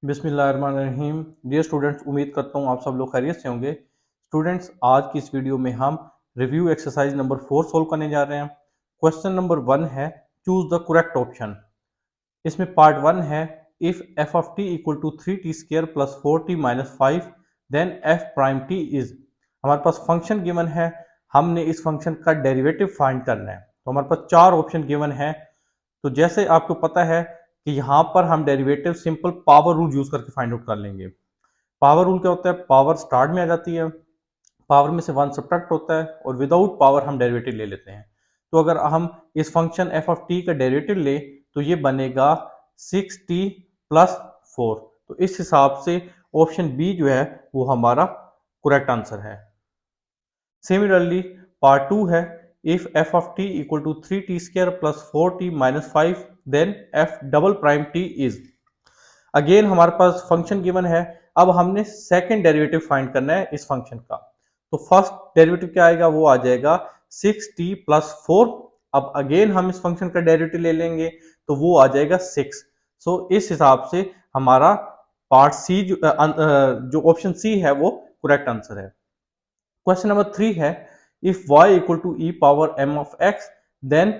बिस्मिल्लाहिर्रहमानिर्रहीम। Dear students, उम्मीद करता हूँ आप सब लोग खैरियत से होंगे। स्टूडेंट्स, आज की इस वीडियो में हम रिव्यू एक्सरसाइज नंबर 4 सोल्व करने जा रहे हैं। क्वेश्चन नंबर 1 है चूज द करेक्ट ऑप्शन। इसमें पार्ट 1 है if f of t equal to 3t square plus 4t minus 5 then f prime t is. हमारे पास फंक्शन गिवन है, हमने इस फंक्शन का डेरिवेटिव फाइंड करना है। तो हमारे पास चार ऑप्शन गिवन है। तो जैसे आपको पता है कि यहाँ पर हम derivative simple power rule use करके फाइंड आउट कर लेंगे। पावर रूल क्या होता है? पावर स्टार्ट में आ जाती है, पावर में से वन सब्ट्रैक्ट होता है और विदाउट पावर हम डेरिवेटिव ले लेते हैं। तो अगर हम इस फंक्शन एफ ऑफ टी का डेरिवेटिव ले तो ये बनेगा 6t प्लस 4। तो इस हिसाब से ऑप्शन बी जो है वो हमारा करेक्ट आंसर है। सिमिलरली पार्ट 2 है if f of t equal to 3t square plus 4t minus 5 then f double prime t is. Again हमारे पास फंक्शन गिवन है, अब हमने सेकंड डेरिवेटिव फाइंड करना है इस फंक्शन का। तो फर्स्ट डेरिवेटिव क्या आएगा? वो आ जाएगा 6t प्लस 4। अब अगेन हम इस फंक्शन का डेरिवेटिव ले लेंगे तो वो आ जाएगा 6। सो इस हिसाब से हमारा पार्ट सी जो ऑप्शन सी है वो करेक्ट आंसर है। क्वेश्चन नंबर 3 है if y equal to e power m of x then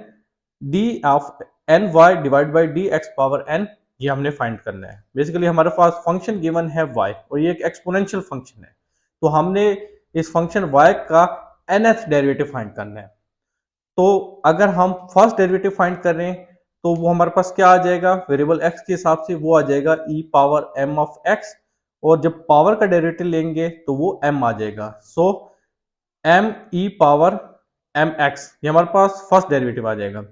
d of n y divide by d x power n। ये हमने फाइंड करना है। बेसिकली हमारे पास फंक्शन गिवन है y और ये एक एक्सपोनेंशियल फंक्शन है। तो हमने इस फंक्शन y का nth डेरिवेटिव फाइंड करना है। तो अगर हम फर्स्ट डेरिवेटिव फाइंड करें तो वो हमारे पास क्या आ जाएगा? वेरिएबल x के हिसाब से वो आ जाएगा e power m of x, और जब पावर का डेरिवेटिव लेंगे तो वो m आ जाएगा। सो m e power m x, ये हमारे पास फर्स्ट डेरिवेटिव आ जाएगा।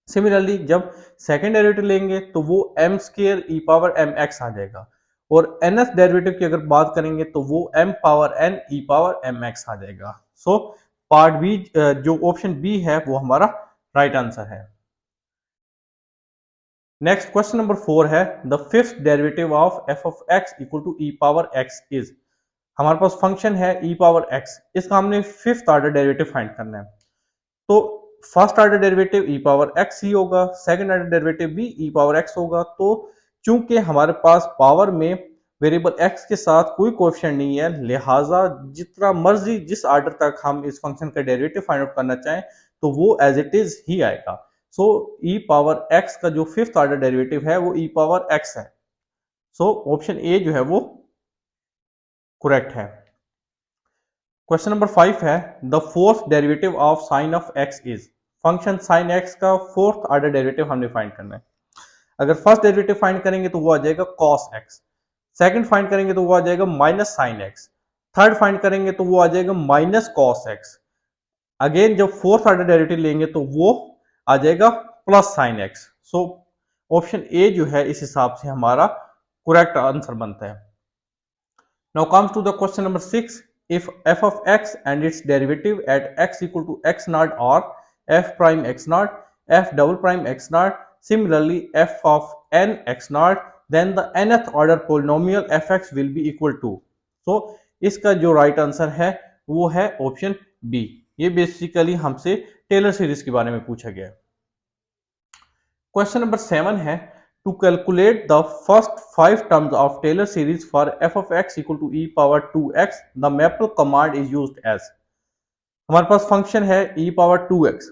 सिमिलरली जब सेकेंड डेरिवेटिव लेंगे तो वो m square e power m x आ जाएगा, और nth डेरिवेटिव की अगर बात करेंगे तो वो m power n e power m x आ जाएगा। सो पार्ट बी जो ऑप्शन बी है वो हमारा राइट आंसर है। नेक्स्ट क्वेश्चन नंबर 4 है the fifth derivative of f of x equal to e power x is. हमारे पास फंक्शन है ई पावर एक्स, इसका हमने फिफ्थ ऑर्डर डेरिवेटिव फाइंड करना है। तो फर्स्ट ऑर्डर डेरिवेटिव ई पावर एक्स ही होगा, सेकंड ऑर्डर डेरिवेटिव भी ई पावर एक्स होगा। तो चूंकि हमारे पास पावर में वेरिएबल एक्स के साथ कोई कोएफिशिएंट नहीं है, लिहाजा जितना मर्जी जिस ऑर्डर तक हम इस फंक्शन का डेरिवेटिव फाइंड आउट करना चाहें तो वो एज इट इज ही आएगा। सो ई पावर एक्स का जो फिफ्थ ऑर्डर डेरिवेटिव है वो ई पावर एक्स है। सो ऑप्शन ए जो है वो करेक्ट है। क्वेश्चन नंबर 5 है the fourth derivative of sine of x is. Function sine x का फोर्थ ऑर्डर डेरिवेटिव हमने फाइंड करना है। अगर फर्स्ट डेरिवेटिव फाइंड करेंगे तो वो आ जाएगा कॉस एक्स, सेकंड फाइंड करेंगे तो वो आ जाएगा minus sine x, third find करेंगे तो वो आ जाएगा माइनस कॉस एक्स। अगेन जब फोर्थ ऑर्डर डेरिवेटिव लेंगे तो वो आ जाएगा plus sine x. So option A जो है इस हिसाब से हमारा करेक्ट आंसर बनता है। Now comes to the question number 6. If f of x and its derivative at x equal to x naught or f prime x naught, f double prime x naught, similarly f of n x naught, then the nth order polynomial fx will be equal to. So इसका जो right answer है वो है option B. ये basically हमसे Taylor series के बारे में पूछा गया है। क्वेश्चन नंबर 7 है to calculate the first 5 terms of Taylor series for f of x equal to e power 2x, the maple command is used as। हमारे पास फंक्शन है e पावर 2x।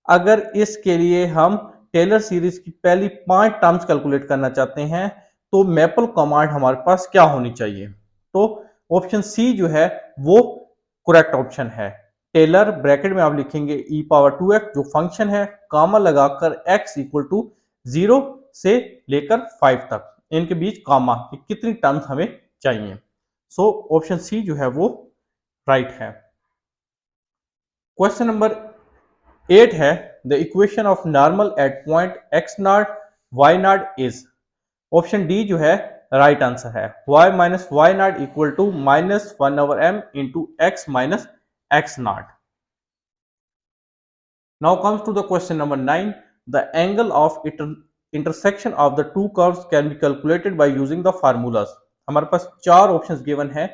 अगर इसके लिए हम टेलर सीरीज की पहली 5 टर्म्स कैलकुलेट करना चाहते हैं तो मैपल कमांड हमारे पास क्या होनी चाहिए? तो ऑप्शन सी जो है वो करेक्ट ऑप्शन है। टेलर ब्रैकेट में आप लिखेंगे e पावर 2x जो फंक्शन है, कामा लगाकर x इक्वल टू 0 से लेकर 5 तक, इनके बीच कामा कि कितनी टर्म्स हमें चाहिए। सो ऑप्शन सी जो है वो राइट है। क्वेश्चन नंबर 8 है the equation of normal at point x not y not is. Option d जो है राइट आंसर है। y minus y not equal to minus 1/m into x minus x not. Now comes to the question number 9. The angle of intersection of the two curves can be calculated by using the formulas. हमारे पास चार options given है,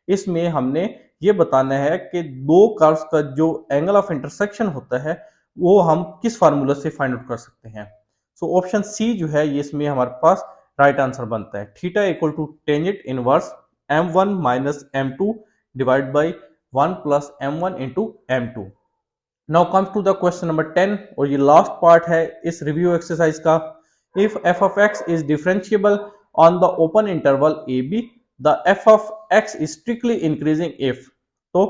इसमें हमने ये बताना है कि दो कर्व्स का जो एंगल ऑफ इंटरसेक्शन होता है वो हम किस फार्मूला से फाइंड आउट कर सकते हैं। सो ऑप्शन सी जो है ये इसमें हमारे पास राइट आंसर बनता है theta equal to tangent inverse m1 minus m2 divide by 1 plus m1 into m2। Now comes to the question number 10 और ये लास्ट पार्ट है इस रिव्यू एक्सरसाइज का। If f of x is differentiable on the open interval ab the f of x is strictly increasing if। तो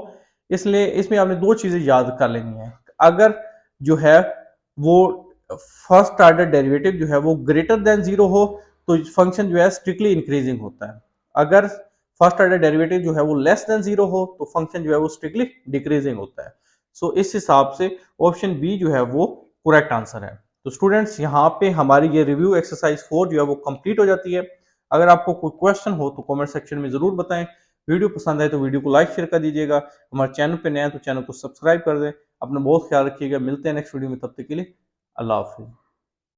इसलिए इसमें आपने दो चीजें याद कर लेनी है। अगर जो है वो फर्स्ट ऑर्डर डेरिवेटिव जो है वो ग्रेटर देन जीरो हो तो फंक्शन जो है स्ट्रिक्टली इंक्रीजिंग होता है। अगर फर्स्ट ऑर्डर डेरिवेटिव जो है वो लेस देन जीरो हो तो फंक्शन जो है वो स्ट्रिक्टली डिक्रीजिंग होता है। सो इस हिसाब से ऑप्शन बी जो है वो करेक्ट आंसर है। तो स्टूडेंट्स यहाँ पे हमारी ये रिव्यू एक्सरसाइज 4 जो है वो कंप्लीट हो जाती है। अगर आपको कोई क्वेश्चन हो तो कमेंट सेक्शन में जरूर बताएं। वीडियो पसंद आए तो वीडियो को लाइक शेयर कर दीजिएगा। हमारे चैनल पे नए हैं तो चैनल को सब्सक्राइब कर दें। अपना बहुत ख्याल रखिएगा। मिलते हैं नेक्स्ट वीडियो में, तब तक के लिए अल्लाह हाफिज।